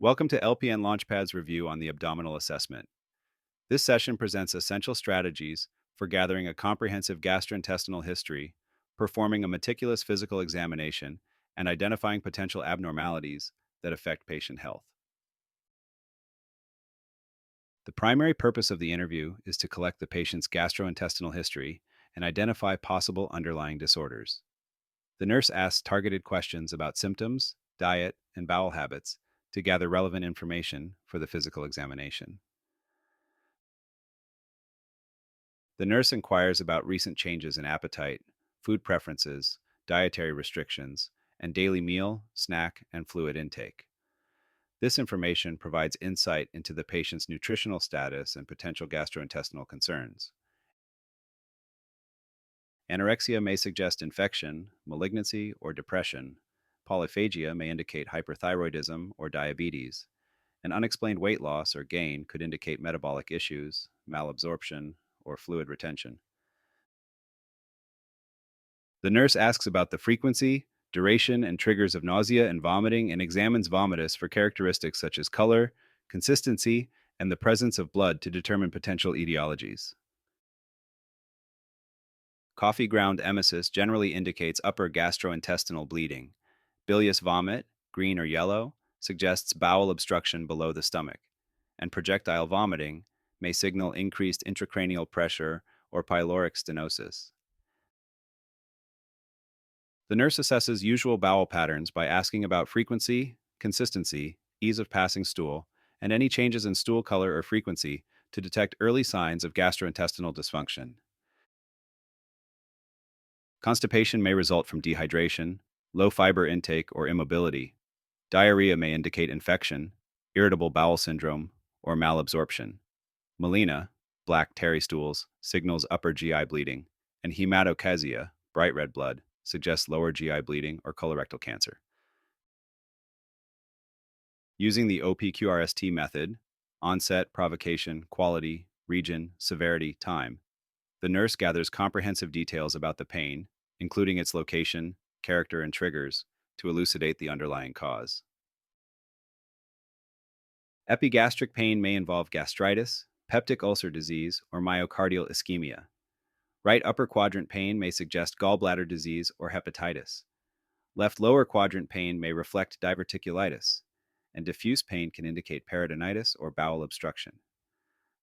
Welcome to LPN LaunchPad's review on the abdominal assessment. This session presents essential strategies for gathering a comprehensive gastrointestinal history, performing a meticulous physical examination, and identifying potential abnormalities that affect patient health. The primary purpose of the interview is to collect the patient's gastrointestinal history and identify possible underlying disorders. The nurse asks targeted questions about symptoms, diet, and bowel habits to gather relevant information for the physical examination. The nurse inquires about recent changes in appetite, food preferences, dietary restrictions, and daily meal, snack, and fluid intake. This information provides insight into the patient's nutritional status and potential gastrointestinal concerns. Anorexia may suggest infection, malignancy, or depression. Polyphagia may indicate hyperthyroidism or diabetes. And unexplained weight loss or gain could indicate metabolic issues, malabsorption, or fluid retention. The nurse asks about the frequency, duration, and triggers of nausea and vomiting and examines vomitus for characteristics such as color, consistency, and the presence of blood to determine potential etiologies. Coffee ground emesis generally indicates upper gastrointestinal bleeding. Bilious vomit, green or yellow, suggests bowel obstruction below the stomach, and projectile vomiting may signal increased intracranial pressure or pyloric stenosis. The nurse assesses usual bowel patterns by asking about frequency, consistency, ease of passing stool, and any changes in stool color or frequency to detect early signs of gastrointestinal dysfunction. Constipation may result from dehydration, low fiber intake, or immobility. Diarrhea may indicate infection, irritable bowel syndrome, or malabsorption. Melena, black tarry stools, signals upper GI bleeding, and hematochezia, bright red blood, suggests lower GI bleeding or colorectal cancer. Using the OPQRST method, onset, provocation, quality, region, severity, time, the nurse gathers comprehensive details about the pain, including its location, character, and triggers, to elucidate the underlying cause. Epigastric pain may involve gastritis, peptic ulcer disease, or myocardial ischemia. Right upper quadrant pain may suggest gallbladder disease or hepatitis. Left lower quadrant pain may reflect diverticulitis, and diffuse pain can indicate peritonitis or bowel obstruction.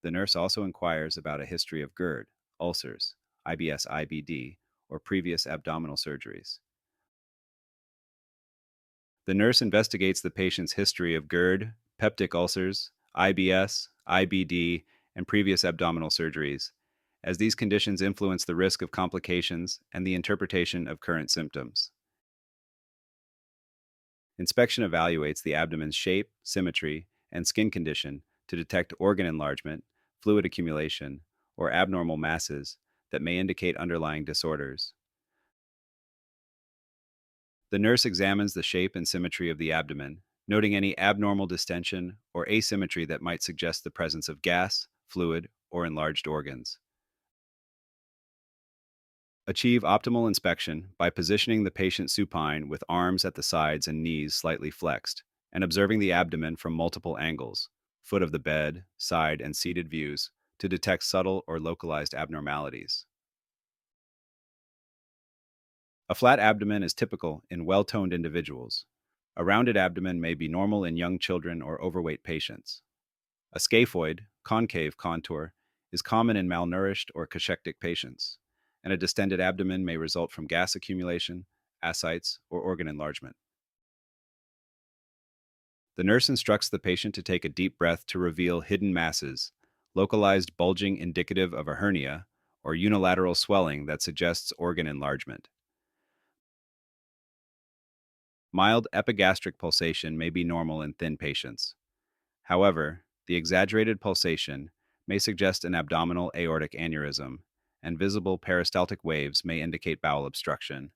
The nurse also inquires about a history of GERD, ulcers, IBS-IBD, or previous abdominal surgeries. The nurse investigates the patient's history of GERD, peptic ulcers, IBS, IBD, and previous abdominal surgeries, as these conditions influence the risk of complications and the interpretation of current symptoms. Inspection evaluates the abdomen's shape, symmetry, and skin condition to detect organ enlargement, fluid accumulation, or abnormal masses that may indicate underlying disorders. The nurse examines the shape and symmetry of the abdomen, noting any abnormal distension or asymmetry that might suggest the presence of gas, fluid, or enlarged organs. Achieve optimal inspection by positioning the patient supine with arms at the sides and knees slightly flexed, and observing the abdomen from multiple angles, foot of the bed, side, and seated views, to detect subtle or localized abnormalities. A flat abdomen is typical in well toned individuals. A rounded abdomen may be normal in young children or overweight patients. A scaphoid, concave contour, is common in malnourished or cachectic patients, and a distended abdomen may result from gas accumulation, ascites, or organ enlargement. The nurse instructs the patient to take a deep breath to reveal hidden masses, localized bulging indicative of a hernia, or unilateral swelling that suggests organ enlargement. Mild epigastric pulsation may be normal in thin patients. However, the exaggerated pulsation may suggest an abdominal aortic aneurysm, and visible peristaltic waves may indicate bowel obstruction.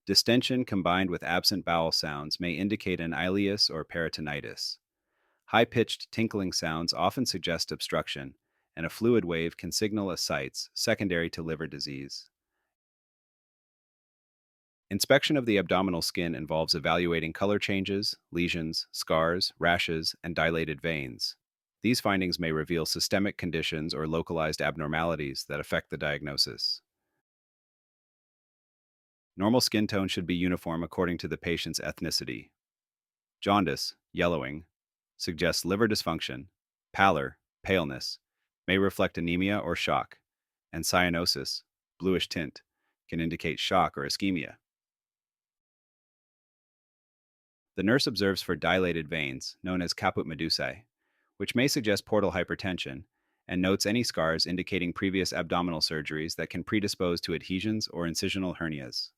Distension combined with absent bowel sounds may indicate an ileus or peritonitis. High-pitched tinkling sounds often suggest obstruction, and a fluid wave can signal ascites secondary to liver disease. Inspection of the abdominal skin involves evaluating color changes, lesions, scars, rashes, and dilated veins. These findings may reveal systemic conditions or localized abnormalities that affect the diagnosis. Normal skin tone should be uniform according to the patient's ethnicity. Jaundice, yellowing, suggests liver dysfunction. Pallor, paleness, may reflect anemia or shock. And cyanosis, bluish tint, can indicate shock or ischemia. The nurse observes for dilated veins, known as caput medusae, which may suggest portal hypertension, and notes any scars indicating previous abdominal surgeries that can predispose to adhesions or incisional hernias.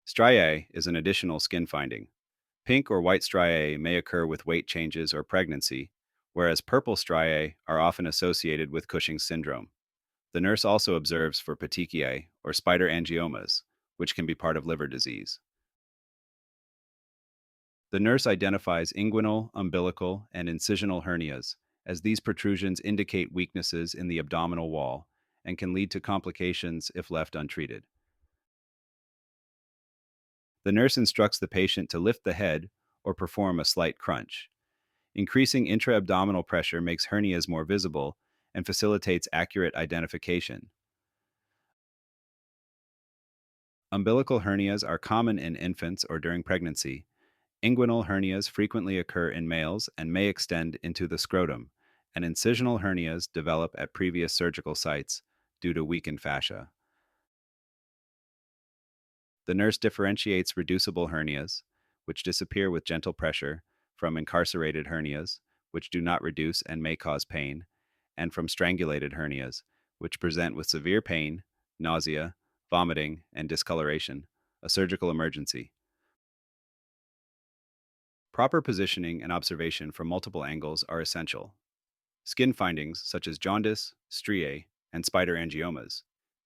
Striae is an additional skin finding. Pink or white striae may occur with weight changes or pregnancy, whereas purple striae are often associated with Cushing's syndrome. The nurse also observes for petechiae or spider angiomas, which can be part of liver disease. The nurse identifies inguinal, umbilical, and incisional hernias, as these protrusions indicate weaknesses in the abdominal wall and can lead to complications if left untreated. The nurse instructs the patient to lift the head or perform a slight crunch. Increasing intra-abdominal pressure makes hernias more visible and facilitates accurate identification. Umbilical hernias are common in infants or during pregnancy. Inguinal hernias frequently occur in males and may extend into the scrotum, and incisional hernias develop at previous surgical sites due to weakened fascia. The nurse differentiates reducible hernias, which disappear with gentle pressure, from incarcerated hernias, which do not reduce and may cause pain, and from strangulated hernias, which present with severe pain, nausea, vomiting, and discoloration, a surgical emergency. Proper positioning and observation from multiple angles are essential. Skin findings, such as jaundice, striae, and spider angiomas,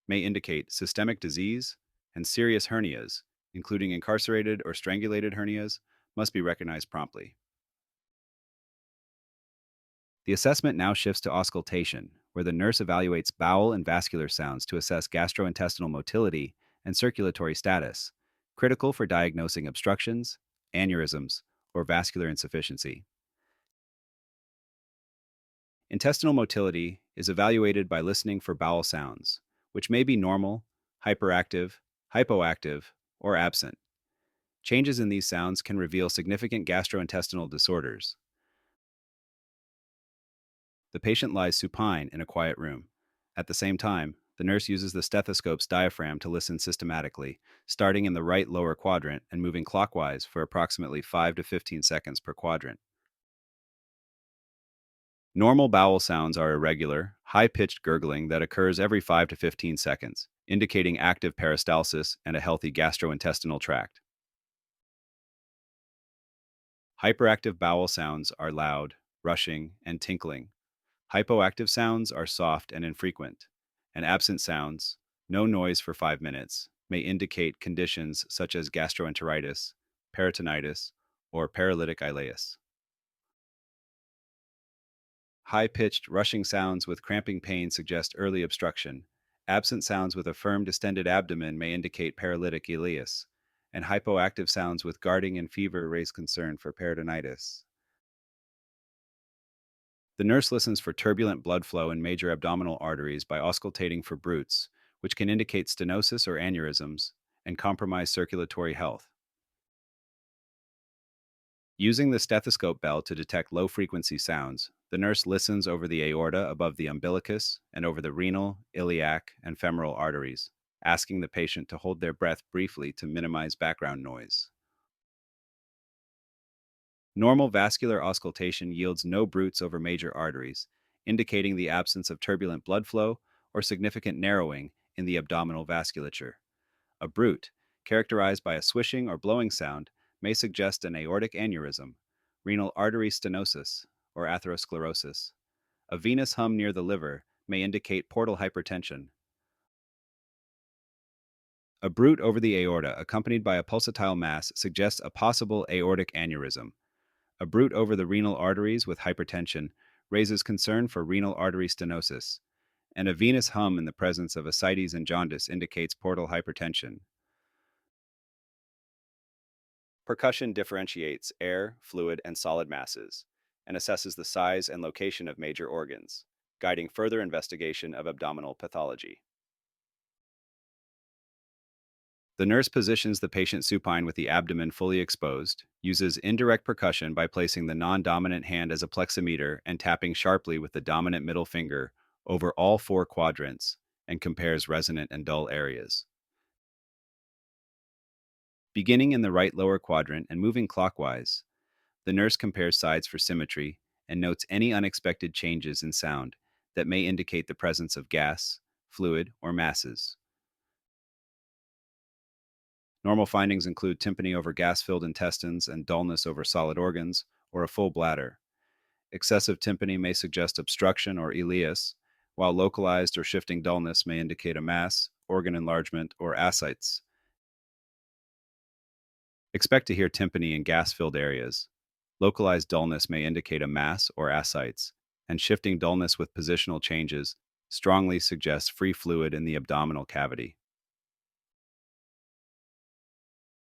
may indicate systemic disease, and serious hernias, including incarcerated or strangulated hernias, must be recognized promptly. The assessment now shifts to auscultation, where the nurse evaluates bowel and vascular sounds to assess gastrointestinal motility and circulatory status, critical for diagnosing obstructions, aneurysms, or vascular insufficiency. Intestinal motility is evaluated by listening for bowel sounds, which may be normal, hyperactive, hypoactive, or absent. Changes in these sounds can reveal significant gastrointestinal disorders. The patient lies supine in a quiet room. At the same time, the nurse uses the stethoscope's diaphragm to listen systematically, starting in the right lower quadrant and moving clockwise for approximately 5 to 15 seconds per quadrant. Normal bowel sounds are irregular, high-pitched gurgling that occurs every 5 to 15 seconds, indicating active peristalsis and a healthy gastrointestinal tract. Hyperactive bowel sounds are loud, rushing, and tinkling. Hypoactive sounds are soft and infrequent. And absent sounds, no noise for 5 minutes, may indicate conditions such as gastroenteritis, peritonitis, or paralytic ileus. High-pitched, rushing sounds with cramping pain suggest early obstruction. Absent sounds with a firm, distended abdomen may indicate paralytic ileus. And hypoactive sounds with guarding and fever raise concern for peritonitis. The nurse listens for turbulent blood flow in major abdominal arteries by auscultating for bruits, which can indicate stenosis or aneurysms and compromise circulatory health. Using the stethoscope bell to detect low frequency sounds, the nurse listens over the aorta above the umbilicus and over the renal, iliac, and femoral arteries, asking the patient to hold their breath briefly to minimize background noise. Normal vascular auscultation yields no bruits over major arteries, indicating the absence of turbulent blood flow or significant narrowing in the abdominal vasculature. A bruit, characterized by a swishing or blowing sound, may suggest an aortic aneurysm, renal artery stenosis, or atherosclerosis. A venous hum near the liver may indicate portal hypertension. A bruit over the aorta accompanied by a pulsatile mass suggests a possible aortic aneurysm. A bruit over the renal arteries with hypertension raises concern for renal artery stenosis, and a venous hum in the presence of ascites and jaundice indicates portal hypertension. Percussion differentiates air, fluid, and solid masses, and assesses the size and location of major organs, guiding further investigation of abdominal pathology. The nurse positions the patient supine with the abdomen fully exposed, uses indirect percussion by placing the non dominant hand as a plexometer and tapping sharply with the dominant middle finger over all four quadrants, and compares resonant and dull areas. Beginning in the right lower quadrant and moving clockwise, the nurse compares sides for symmetry and notes any unexpected changes in sound that may indicate the presence of gas, fluid, or masses. Normal findings include tympany over gas filled intestines and dullness over solid organs, or a full bladder. Excessive tympany may suggest obstruction or ileus, while localized or shifting dullness may indicate a mass, organ enlargement, or ascites. Expect to hear tympany in gas filled areas. Localized dullness may indicate a mass or ascites, and shifting dullness with positional changes strongly suggests free fluid in the abdominal cavity.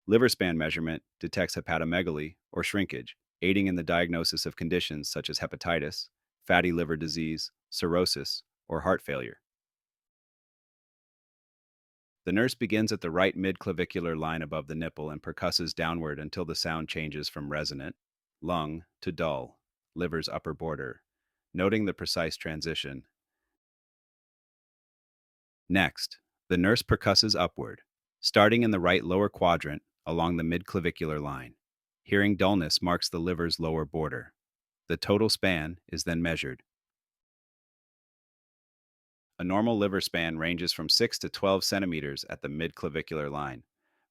Liver span measurement detects hepatomegaly or shrinkage, aiding in the diagnosis of conditions such as hepatitis, fatty liver disease, cirrhosis, or heart failure. The nurse begins at the right midclavicular line above the nipple and percusses downward until the sound changes from resonant, lung, to dull, liver's upper border, noting the precise transition. Next, the nurse percusses upward, starting in the right lower quadrant along the midclavicular line. Hearing dullness marks the liver's lower border. The total span is then measured. A normal liver span ranges from 6 to 12 centimeters at the midclavicular line.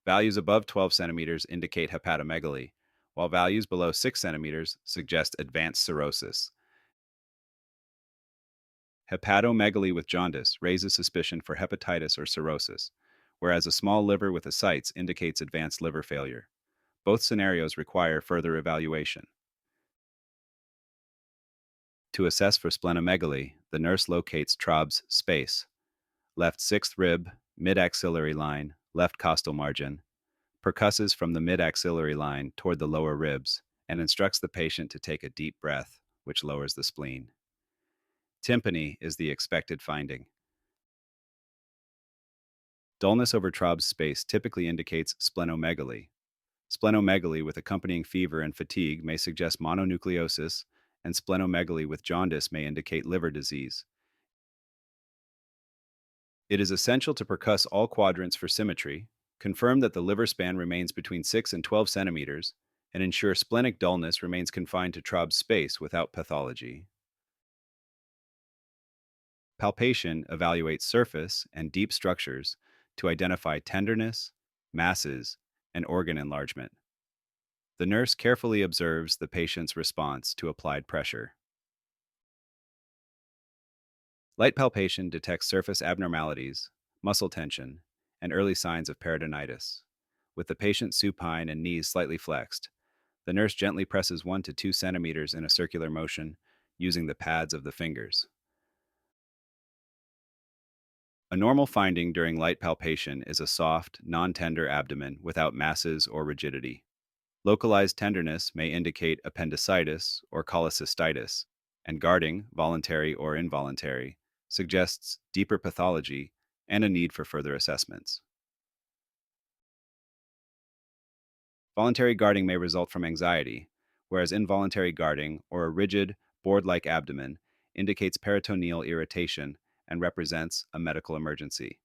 Values above 12 centimeters indicate hepatomegaly, while values below 6 centimeters suggest advanced cirrhosis. Hepatomegaly with jaundice raises suspicion for hepatitis or cirrhosis, whereas a small liver with ascites indicates advanced liver failure. Both scenarios require further evaluation. To assess for splenomegaly, the nurse locates Traub's space, left sixth rib, mid-axillary line, left costal margin, percusses from the mid-axillary line toward the lower ribs, and instructs the patient to take a deep breath, which lowers the spleen. Tympany is the expected finding. Dullness over Traub's space typically indicates splenomegaly. Splenomegaly with accompanying fever and fatigue may suggest mononucleosis, and splenomegaly with jaundice may indicate liver disease. It is essential to percuss all quadrants for symmetry, confirm that the liver span remains between 6 and 12 centimeters, and ensure splenic dullness remains confined to Traub's space without pathology. Palpation evaluates surface and deep structures to identify tenderness, masses, and organ enlargement. The nurse carefully observes the patient's response to applied pressure. Light palpation detects surface abnormalities, muscle tension, and early signs of peritonitis. With the patient supine and knees slightly flexed, the nurse gently presses 1 to 2 centimeters in a circular motion using the pads of the fingers. A normal finding during light palpation is a soft, non-tender abdomen without masses or rigidity. Localized tenderness may indicate appendicitis or cholecystitis, and guarding, voluntary or involuntary, suggests deeper pathology and a need for further assessments. Voluntary guarding may result from anxiety, whereas involuntary guarding, or a rigid, board like abdomen, indicates peritoneal irritation and represents a medical emergency.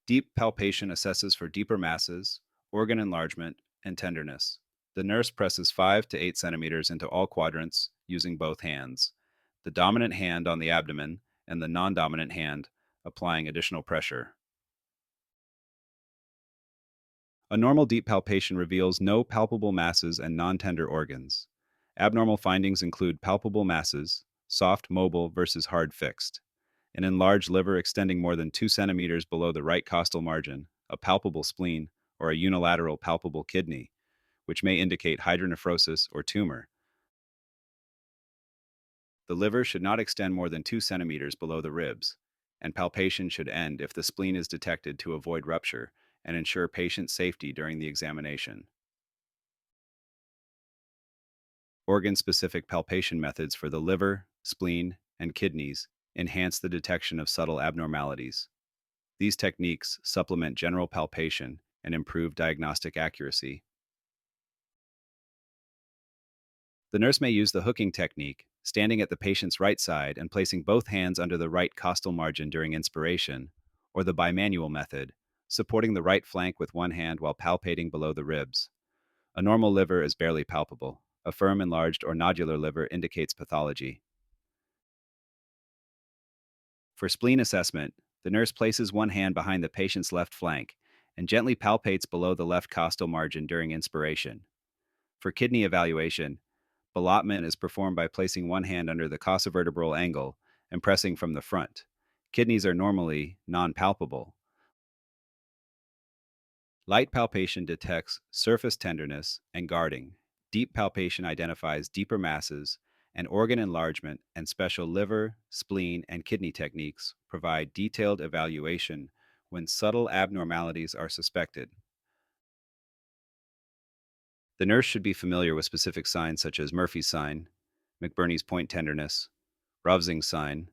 Deep palpation assesses for deeper masses, organ enlargement, and tenderness. The nurse presses 5 to 8 centimeters into all quadrants using both hands, the dominant hand on the abdomen and the non dominant hand applying additional pressure. A normal deep palpation reveals no palpable masses and non tender organs. Abnormal findings include palpable masses, soft mobile versus hard fixed, an enlarged liver extending more than 2 centimeters below the right costal margin, a palpable spleen, or a unilateral palpable kidney, which may indicate hydronephrosis or tumor. The liver should not extend more than 2 centimeters below the ribs, and palpation should end if the spleen is detected to avoid rupture and ensure patient safety during the examination. Organ-specific palpation methods for the liver, spleen, and kidneys enhance the detection of subtle abnormalities. These techniques supplement general palpation and improve diagnostic accuracy. The nurse may use the hooking technique, standing at the patient's right side and placing both hands under the right costal margin during inspiration, or the bimanual method, supporting the right flank with one hand while palpating below the ribs. A normal liver is barely palpable. A firm, enlarged, or nodular liver indicates pathology. For spleen assessment, the nurse places one hand behind the patient's left flank and gently palpates below the left costal margin during inspiration. For kidney evaluation, ballottement is performed by placing one hand under the costovertebral angle and pressing from the front. Kidneys are normally non-palpable. Light palpation detects surface tenderness and guarding. Deep palpation identifies deeper masses, and organ enlargement and special liver, spleen, and kidney techniques provide detailed evaluation when subtle abnormalities are suspected. The nurse should be familiar with specific signs such as Murphy's sign, McBurney's point tenderness, Rovsing's sign,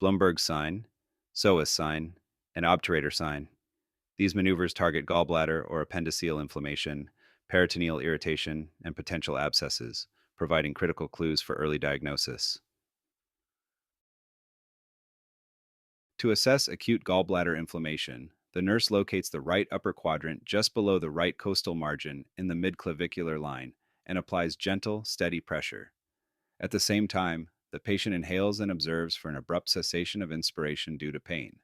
Blumberg's sign, Psoas sign, and obturator sign. These maneuvers target gallbladder or appendiceal inflammation, peritoneal irritation, and potential abscesses, providing critical clues for early diagnosis. To assess acute gallbladder inflammation, the nurse locates the right upper quadrant just below the right costal margin in the midclavicular line and applies gentle, steady pressure. At the same time, the patient inhales and observes for an abrupt cessation of inspiration due to pain.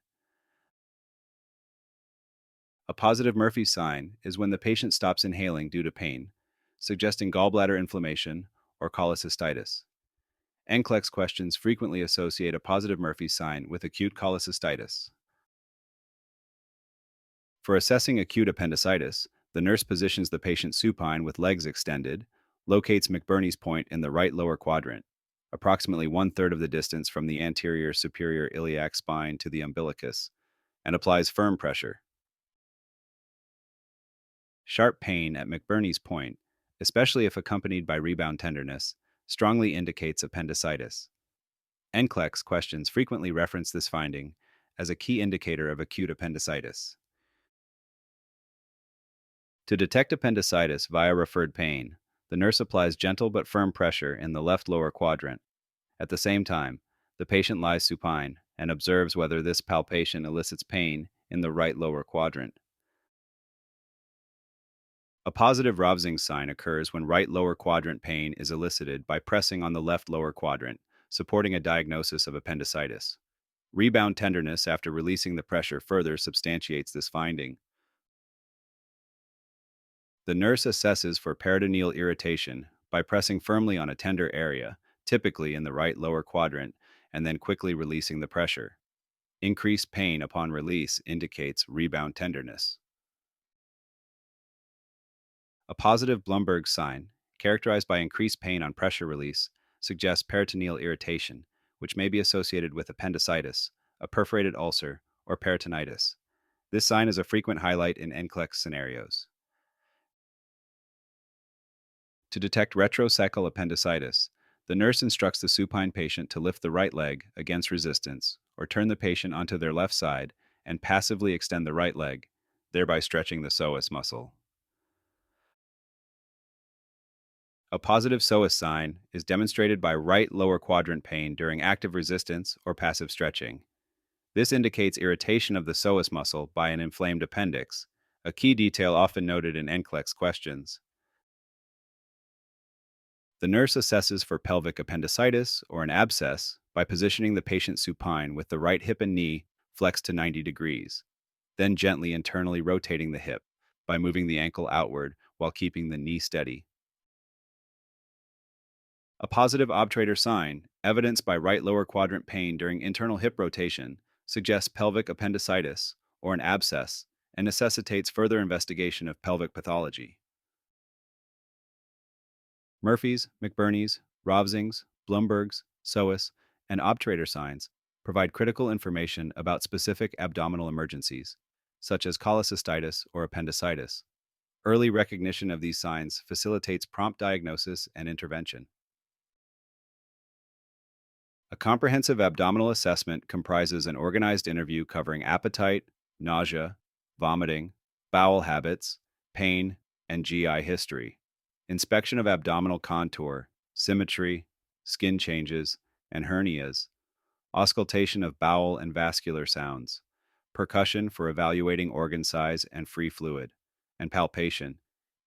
A positive Murphy sign is when the patient stops inhaling due to pain, suggesting gallbladder inflammation or cholecystitis. NCLEX questions frequently associate a positive Murphy sign with acute cholecystitis. For assessing acute appendicitis, the nurse positions the patient supine with legs extended, locates McBurney's point in the right lower quadrant, approximately one-third of the distance from the anterior superior iliac spine to the umbilicus, and applies firm pressure. Sharp pain at McBurney's point, especially if accompanied by rebound tenderness, strongly indicates appendicitis. NCLEX questions frequently reference this finding as a key indicator of acute appendicitis. To detect appendicitis via referred pain, the nurse applies gentle but firm pressure in the left lower quadrant. At the same time, the patient lies supine and observes whether this palpation elicits pain in the right lower quadrant. A positive Rovsing sign occurs when right lower quadrant pain is elicited by pressing on the left lower quadrant, supporting a diagnosis of appendicitis. Rebound tenderness after releasing the pressure further substantiates this finding. The nurse assesses for peritoneal irritation by pressing firmly on a tender area, typically in the right lower quadrant, and then quickly releasing the pressure. Increased pain upon release indicates rebound tenderness. A positive Blumberg sign, characterized by increased pain on pressure release, suggests peritoneal irritation, which may be associated with appendicitis, a perforated ulcer, or peritonitis. This sign is a frequent highlight in NCLEX scenarios. To detect retrosacral appendicitis, the nurse instructs the supine patient to lift the right leg against resistance or turn the patient onto their left side and passively extend the right leg, thereby stretching the psoas muscle. A positive psoas sign is demonstrated by right lower quadrant pain during active resistance or passive stretching. This indicates irritation of the psoas muscle by an inflamed appendix, a key detail often noted in NCLEX questions. The nurse assesses for pelvic appendicitis or an abscess by positioning the patient supine with the right hip and knee flexed to 90 degrees, then gently internally rotating the hip by moving the ankle outward while keeping the knee steady. A positive obturator sign, evidenced by right lower quadrant pain during internal hip rotation, suggests pelvic appendicitis or an abscess and necessitates further investigation of pelvic pathology. Murphy's, McBurney's, Rovsing's, Blumberg's, psoas, and obturator signs provide critical information about specific abdominal emergencies, such as cholecystitis or appendicitis. Early recognition of these signs facilitates prompt diagnosis and intervention. A comprehensive abdominal assessment comprises an organized interview covering appetite, nausea, vomiting, bowel habits, pain, and GI history. Inspection of abdominal contour, symmetry, skin changes, and hernias, auscultation of bowel and vascular sounds, percussion for evaluating organ size and free fluid, and palpation,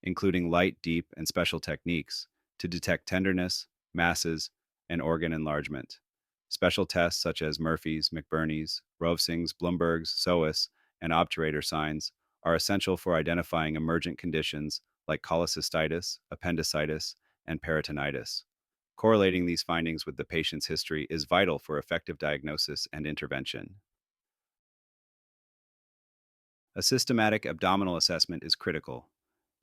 including light, deep, and special techniques to detect tenderness, masses, and organ enlargement. Special tests such as Murphy's, McBurney's, Rovsing's, Bloomberg's, psoas, and obturator signs are essential for identifying emergent conditions like cholecystitis, appendicitis, and peritonitis. Correlating these findings with the patient's history is vital for effective diagnosis and intervention. A systematic abdominal assessment is critical,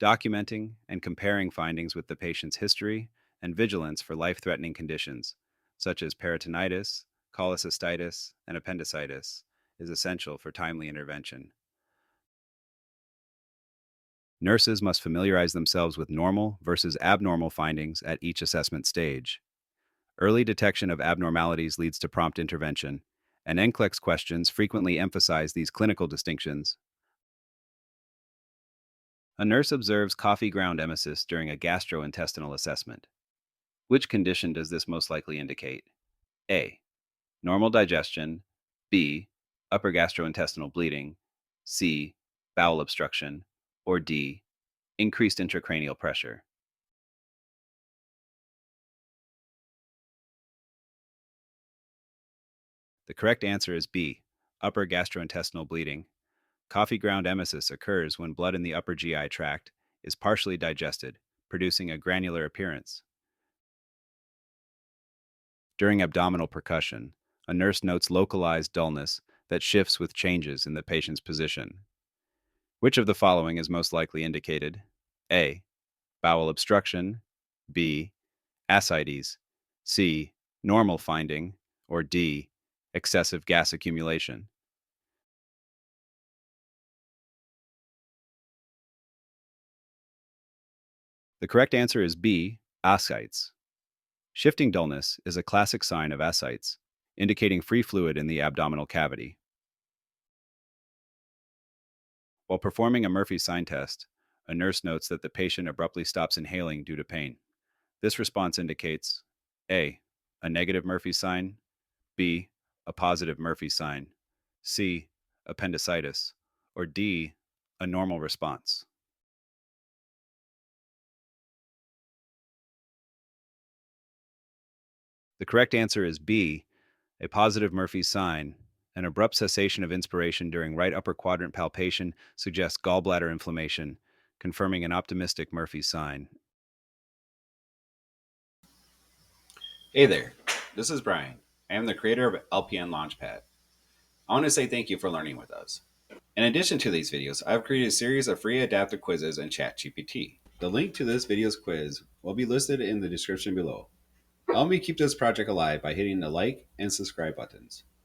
documenting and comparing findings with the patient's history and vigilance for life-threatening conditions, such as peritonitis, cholecystitis, and appendicitis, is essential for timely intervention. Nurses must familiarize themselves with normal versus abnormal findings at each assessment stage. Early detection of abnormalities leads to prompt intervention, and NCLEX questions frequently emphasize these clinical distinctions. A nurse observes coffee ground emesis during a gastrointestinal assessment. Which condition does this most likely indicate? A. Normal digestion. B. Upper gastrointestinal bleeding. C. Bowel obstruction. Or D. Increased intracranial pressure. The correct answer is B. Upper gastrointestinal bleeding. Coffee ground emesis occurs when blood in the upper GI tract is partially digested, producing a granular appearance. During abdominal percussion, a nurse notes localized dullness that shifts with changes in the patient's position. Which of the following is most likely indicated? A. Bowel obstruction. B. Ascites. C. Normal finding. Or D. Excessive gas accumulation. The correct answer is B. Ascites. Shifting dullness is a classic sign of ascites, indicating free fluid in the abdominal cavity. While performing a Murphy sign test, a nurse notes that the patient abruptly stops inhaling due to pain. This response indicates A. A negative Murphy sign, B. A positive Murphy sign, C. Appendicitis, or D. A normal response. The correct answer is B. A positive Murphy sign. An abrupt cessation of inspiration during right upper quadrant palpation suggests gallbladder inflammation, confirming an optimistic Murphy sign. Hey there, this is Brian. I am the creator of LPN LaunchPad. I want to say thank you for learning with us. In addition to these videos, I've created a series of free adaptive quizzes in ChatGPT. The link to this video's quiz will be listed in the description below. Help me keep this project alive by hitting the like and subscribe buttons.